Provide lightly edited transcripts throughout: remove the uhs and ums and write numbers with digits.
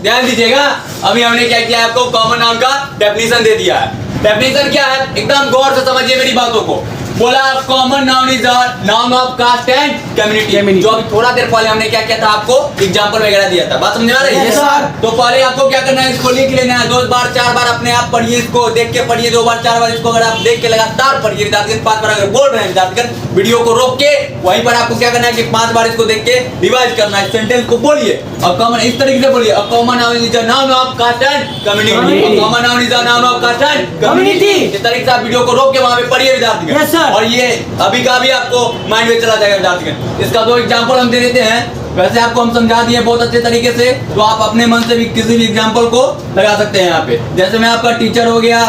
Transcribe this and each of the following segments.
ध्यान दीजिएगा, अभी हमने क्या किया है, आपको कॉमन नाउन का डेफिनेशन दे दिया है। डेफिनेशन क्या है, एकदम गौर से समझिए मेरी बातों को। बोला common noun is a noun of caste and community. जो अभी थोड़ा देर पहले हमने क्या किया था, आपको एग्जांपल वगैरह दिया था, बात समझ में आ रही है? yes, sir। तो पहले आपको क्या करना है, इसको लिख लेना है, 2 बार 4 बार अपने आप पढ़िए, इसको देख के पढ़िए, 2 बार 4 बार इसको अगर आप देख के लगातार पढ़िए विद्यार्थीगण, 5 बार अगर बोल रहे हैं विद्यार्थीगण, वीडियो को रोक के वहीं पर आपको क्या करना है कि 5 बार इसको देख के रिवाइज करना है, सेंटेंस को बोलिए और कॉमन इस तरीके से बोलिए, a common noun is a noun of caste and community. Common noun is a noun of caste and community. इस तरीके से आप वीडियो को रोक के वहां पे पढ़िए विद्यार्थीगण। yes, sir। और ये अभी का भी आपको माइंड में चला जाएगा विद्यार्थीगण। इसका 2 एग्जांपल हम दे देते हैं, वैसे आपको हम समझा दिए बहुत अच्छे तरीके से, तो आप अपने मन से भी किसी भी एग्जांपल को लगा सकते हैं यहाँ पे। जैसे मैं आपका टीचर हो गया,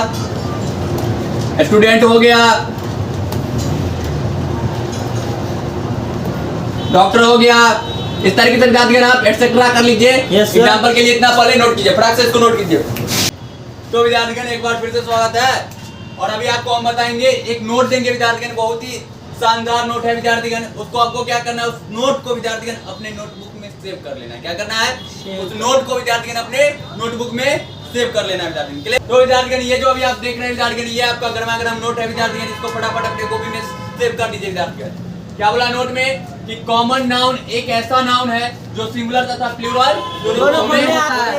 स्टूडेंट हो गया, डॉक्टर हो गया, इस तरीके से विद्यार्थीगण आप एटसेट्रा कर लीजिए। एग्जांपल के लिए इतना पहले नोट कीजिए, फटाक से इसको नोट कीजिए। तो विद्यार्थीगण एक बार फिर से स्वागत है, और अभी आपको हम बताएंगे, एक नोट देंगे विद्यार्थीगण, बहुत ही शानदार नोट है विद्यार्थीगण। उसको आपको क्या करना है, उस नोट को विद्यार्थीगण अपने नोटबुक में सेव कर लेना है। क्या करना है, उस नोट को विद्यार्थीगण अपने नोटबुक में सेव कर लेना है विद्यार्थीगण। तो विद्यार्थीगण ये जो अभी आप देख रहे हैं विद्यार्थीगण, ये आपका गर्मा-गर्म नोट है विद्यार्थीगण, इसको फटाफट अपने कॉपी में सेव कर दीजिए विद्यार्थीगण। क्या बोला नोट में कि कॉमन नाउन एक ऐसा नाउन है जो सिंगुलर तथा प्लूरल दोनों में आता है।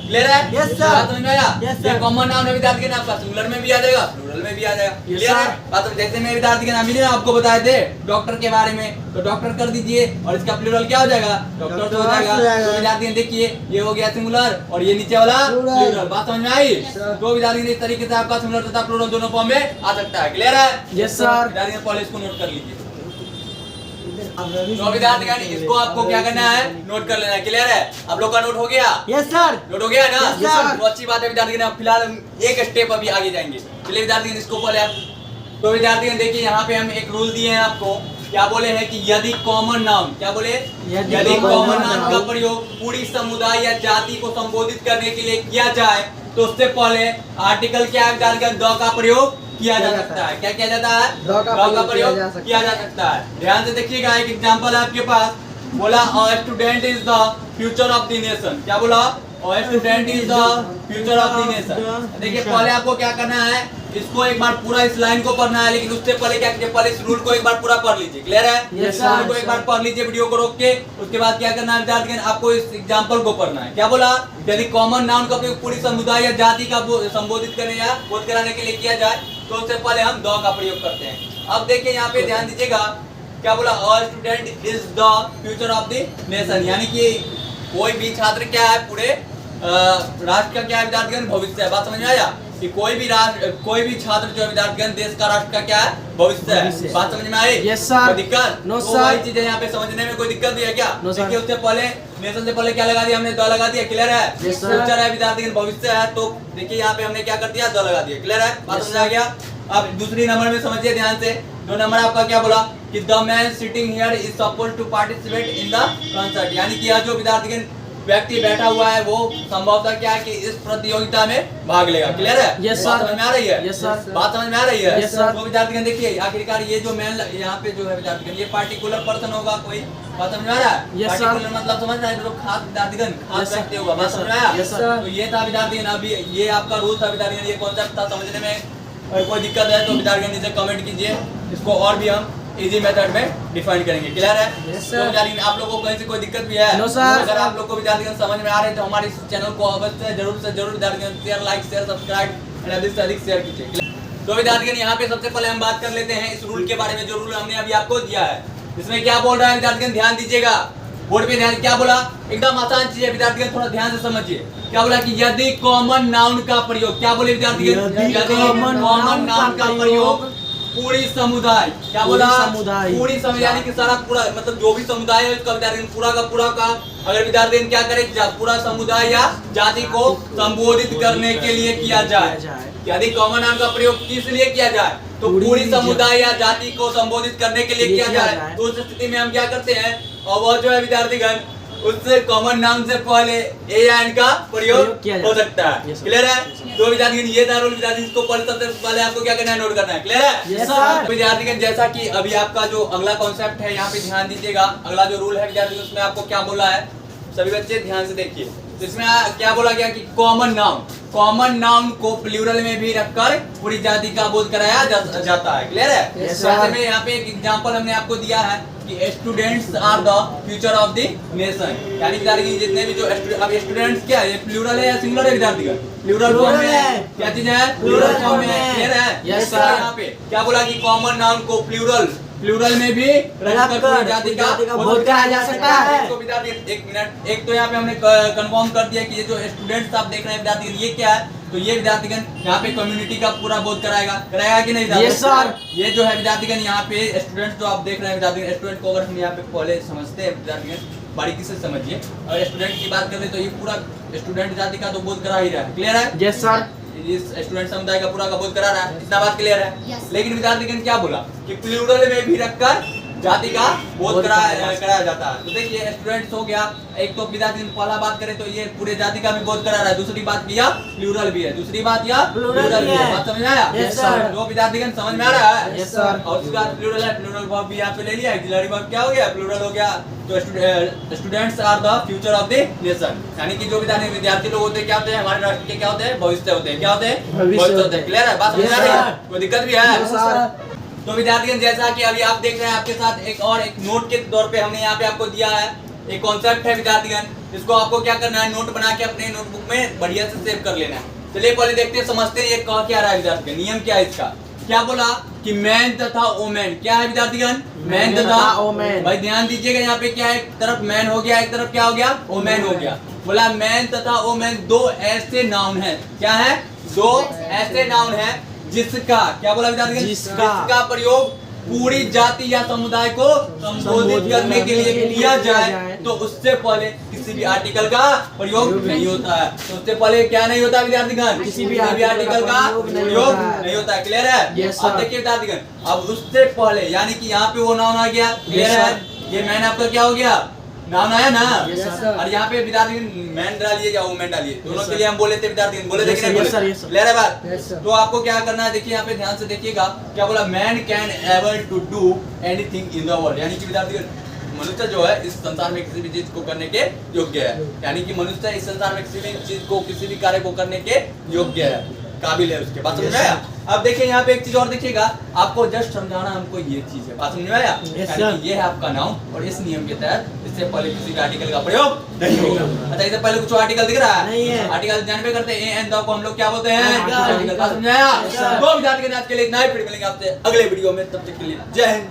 क्लियर है? Yes sir. बात समझ में आया? यस ये सर। कॉमन नाउन है विद्यार्थीगण, आपका सिंगुलर में भी आ जाएगा, प्लूरल में भी आ जाएगा। क्लियर है? बात समझ, जैसे मैं विद्यार्थीगण अभी ना आपको बताए थे डॉक्टर के बारे में, तो डॉक्टर कर दीजिए और इसका प्लूरल क्या हो जाएगा, डॉक्टर हो जाएगा। तो विद्यार्थीगण देखिए, ये हो गया सिंगुलर और ये नीचे वाला प्लूरल। बात समझ में आई? तो विद्यार्थीगण इस तरीके से आपका सिंगुलर तथा प्लूरल दोनों फॉर्म में आ सकता है। क्लियर है? Yes sir. विद्यार्थीगण पहले इसको नोट कर लीजिए। तो विद्यार्थीगण इसको आपको क्या करना है, नोट कर लेना है। क्लियर है? आप लोग का नोट हो गया? Yes sir. नोट हो गया ना? Yes, sir। तो अच्छी बात है विद्यार्थीगण, अब फिलहाल हम एक स्टेप अभी आगे जाएंगे। चलिए विद्यार्थीगण इसको पहले आप, तो विद्यार्थीगण देखिए यहाँ पे हम एक रूल दिए हैं आपको, क्या बोले हैं कि यदि कॉमन नाउन, क्या बोले, यदि कॉमन नाउन का प्रयोग पूरी समुदाय या जाति को संबोधित करने के लिए किया जाए, तो उससे पहले आर्टिकल क्या है विद्यार्थीगण, द का प्रयोग किया जा सकता है। क्या किया जाता है, द का प्रयोग किया जा सकता है। ध्यान से देखिएगा, एक एग्जांपल है आपके पास, बोला student is the future of the nation. क्या बोला, student is the future of the nation. देखिए पहले आपको क्या करना है, इसको एक बार पूरा इस लाइन को पढ़ना है, लेकिन उससे पहले क्या कीजिए, पहले इस रूल को एक बार पूरा पढ़ लीजिए। क्लियर है? Yes, रूल को एक बार पढ़ लीजिए वीडियो को रोक के। उसके बाद क्या करना है विद्यार्थीगण, आपको इस एग्जांपल को पढ़ना है। क्या बोला, यदि कॉमन नाउन का प्रयोग पूरी समुदाय या जाति का संबोधित करने या बोध कराने के लिए किया जाए, तो उससे पहले हम द का प्रयोग करते हैं। अब देखिए यहाँ पे ध्यान दीजिएगा, क्या बोला, all student is the future of the nation, यानी कि कोई भी छात्र क्या है, पूरे राष्ट्र का क्या है विद्यार्थीगण, भविष्य है। बात समझ में आया कि कोई भी छात्र जो है विद्यार्थीगण, देश का, राष्ट्र का क्या है, भविष्य है। बात समझ में आई? Yes sir. कोई दिक्कत? नो तो सर। वही चीजें यहाँ पे समझने में कोई दिक्कत भी है क्या? No sir. देखिए उससे पहले नेशन से पहले क्या लगा दिया हमने, द लगा दिया। क्लियर है? Yes sir. फ्यूचर है विद्यार्थीगण, भविष्य है, तो देखिए यहाँ पे हमने क्या कर दिया, द लगा दिया। क्लियर है? बात समझ आ गया? अब दूसरी नंबर में समझिए ध्यान से, 2 नंबर आपका क्या बोला कि the man sitting here is supposed to participate in the concert, यानी कि यह जो विद्यार्थीगण व्यक्ति बैठा हुआ है वो संभवतः क्या है कि इस प्रतियोगिता में भाग लेगा। क्लियर है? यस बात सर। समझ में आ रही है? Yes sir. बात समझ में आ रही है? Yes sir. तो विद्यार्थीगण देखिए आखिरकार ये जो मैन यहाँ पे जो है विद्यार्थीगण, ये पार्टिकुलर पर्सन होगा कोई। बात समझ में आ रहा है? Yes sir. पार्टिकुलर मतलब समझ रहे हैं, जो खास विद्यार्थीगण खास यस सर। व्यक्ति होगा। बात यस समझ सर। में आया? Yes sir. तो ये था विद्यार्थीगण, अभी ये आपका रूल था विद्यार्थीगण, ये कॉन्सेप्ट था समझने में। और कोई दिक्कत है तो विद्यार्थीगण नीचे कमेंट कीजिए, इसको और भी हम इजी मेथड में डिफाइन करेंगे। क्लियर है? Yes, तो sir। विद्यार्थीगण आप लोगों को कहीं से कोई दिक्कत भी है? No, sir। अगर आप लोग को विद्यार्थीगण समझ में आ रहे हैं तो हमारे इस चैनल को अवश्य जरूर से जरूर विद्यार्थीगण शेयर, लाइक, शेयर, सब्सक्राइब और अधिक से अधिक शेयर कीजिए। तो विद्यार्थीगण यहाँ पे सबसे पहले हम बात कर लेते हैं इस रूल के बारे में, जो रूल हमने अभी आपको दिया है। इसमें क्या बोल रहा है विद्यार्थीगण, ध्यान दीजिएगा, बोर्ड पे ध्यान। क्या बोला, एकदम आसान चीज है विद्यार्थीगण, थोड़ा ध्यान से समझिए। क्या बोला कि यदि कॉमन नाउन का प्रयोग, क्या बोले विद्यार्थीगण, यदि कॉमन नाउन का प्रयोग पूरी समुदाय, क्या बोला, पूरी समुदाय, यानी कि सारा पूरा, मतलब जो भी समुदाय है उसका विद्यार्थीगण पूरा का अगर विद्यार्थीगण क्या करे, पूरा समुदाय या जाति को संबोधित करने के लिए किया जाए। यदि कॉमन नाउन का प्रयोग किस लिए किया जाए, तो पूरी समुदाय या जाति को संबोधित करने के लिए किया जाए, तो उस स्थिति में हम क्या करते हैं, और वो जो है विद्यार्थीगण उससे कॉमन नाउन से पहले ए या एन का प्रयोग हो सकता है। क्लियर है? तो विद्यार्थीगण ये था रूल विद्यार्थी, इसको पहले सबसे पहले आपको क्या करना है, नोट करना है। क्लियर है? Yes sir. विद्यार्थीगण जैसा कि अभी आपका जो अगला कॉन्सेप्ट है, यहाँ पे ध्यान दीजिएगा, अगला जो रूल है विद्यार्थी उसमें आपको क्या बोला है, सभी बच्चे ध्यान से देखिए। तो इसमें क्या बोला गया कि कॉमन नाउन को प्लूरल में भी रखकर पूरी जाति का बोध कराया जाता है। क्लियर है? Yes, साथ sir. में यहाँ पे एक एग्जांपल हमने आपको दिया है कि students are the future of the nation, यानी विद्यार्थी जितने भी जो अब स्टूडेंट्स क्या है, ये प्लूरल है या सिंगुलर है विद्यार्थी का? प्लूरल फॉर्म में है। क्या चीज है? Plural फॉर्म में। form में। क्लियर है? Yes, sir. यहाँ पे क्या बोला कि कॉमन नाउन को प्लूरल में भी रखकर पूरी जाति का बोध कराया जा सकता है। इसको विद्यार्थी एक मिनट, एक तो यहाँ पे हमने कंफर्म कर दिया कि ये जो स्टूडेंट्स आप देख रहे हैं विद्यार्थी, ये क्या है? तो ये विद्यार्थीगण यहाँ पे कम्युनिटी का पूरा बोध कराएगा कि नहीं? Yes, sir. ये जो है विद्यार्थीगण यहाँ पे स्टूडेंट्स जो आप देख रहे हैं विद्यार्थीगण, स्टूडेंट को अगर हम यहाँ पे पहले समझते हैं विद्यार्थीगण, बारीकी से समझिए। अगर स्टूडेंट की बात करें तो ये पूरा स्टूडेंट जाति का तो बोध करा ही रहा है। क्लियर है? Yes sir. इस स्टूडेंट समुदाय का पूरा का बोध करा रहा है, इतना बात क्लियर है? Yes. लेकिन विद्यार्थीगण क्या बोला कि प्लूरल में भी रखकर जाति का बोध कराया जाता है। तो देखिए स्टूडेंट्स हो गया, एक तो विद्यार्थी पहला बात करें तो ये पूरे जाति का भी बोध करा रहा है, दूसरी बात किया प्लूरल भी है, दूसरी बात या प्लूरल भी है। बात समझ में आया? Yes, sir. तो विद्यार्थीगण समझ में आ रहा है? Yes, sir. और उसके बाद प्लूरल है, प्लूरल वर्ब भी यहाँ पे ले लिया, ऑक्सिलरी वर्ब क्या हो गया? प्लूरल हो गया। तो students are the future of the nation, यानी कि जो विद्यार्थी लोग होते हैं क्या होते हैं? हमारे राष्ट्र के क्या होते हैं? भविष्य होते हैं। क्या होते हैं? भविष्य होते हैं। क्लियर है? बात समझ में आ रही है? कोई दिक्कत भी है? तो विद्यार्थीगण जैसा कि अभी आप देख रहे हैं, आपके साथ एक नोट के तौर पे हमने यहाँ पे आपको दिया है, एक कॉन्सेप्ट है विद्यार्थीगण, इसको आपको क्या करना है? नोट बना के अपने नोटबुक में बढ़िया से सेव कर लेना है। चलिए पहले देखते हैं, समझते हैं ये कह क्या रहा है विद्यार्थीगण, नियम क्या है इसका। क्या बोला कि मैन तथा ओमेन, क्या है विद्यार्थीगण? मैन तथा ओमेन। भाई ध्यान दीजिएगा, यहाँ पे क्या है? एक तरफ मैन हो गया, एक तरफ क्या हो गया? ओमेन हो गया। बोला मैन तथा ओमेन दो ऐसे नाउन है। क्या है? दो ऐसे नाउन है जिसका, क्या बोला विद्यार्थीगण? जिसका प्रयोग पूरी जाति या समुदाय को संबोधित करने के लिए किया जाए तो उससे पहले किसी भी आर्टिकल का प्रयोग नहीं होता है। तो उससे पहले क्या नहीं होता विद्यार्थीगण? किसी भी आर्टिकल का प्रयोग नहीं होता है। क्लियर है? अब देखिए विद्यार्थीगण, अब उससे पहले यानी कि यहाँ पे वो नाउन आ गया। क्लियर है? ये मैन आपका क्या हो गया? नाउन आया ना? और यहाँ पे विद्यार्थी मैन डालिए या वुमेन डालिए, दोनों के लिए हम बोले थे विद्यार्थी, बोले थे कि नहीं बोले? क्लियर है बात? तो आपको क्या करना है, देखिए यहाँ पे ध्यान से देखिएगा, क्या बोला? Man can able to do anything in the world, यानी कि विद्यार्थी मनुष्य जो है इस संसार में किसी भी चीज को करने के योग्य है, यानी कि मनुष्य इस संसार में किसी भी चीज को, किसी भी कार्य को करने के योग्य है, काबिल है उसके। बात समझ में आया? अब देखिए यहाँ पे एक चीज और देखिएगा, आपको जस्ट समझाना हमको ये चीज है। बात समझ में आया? यानी कि ये है आपका नाउन और इस नियम के तहत इससे पहले किसी भी आर्टिकल का प्रयोग नहीं होगा। अच्छा, इससे पहले कुछ आर्टिकल दिख रहा है? नहीं है। आर्टिकल जानबे करते हैं, एन द को हम लोग क्या बोलते हैं? आर्टिकल। बात समझ में आया? तो विद्यार्थी के लिए इतना ही, फिर मिलेंगे आपसे अगले वीडियो में, तब तक के लिए जय हिंद।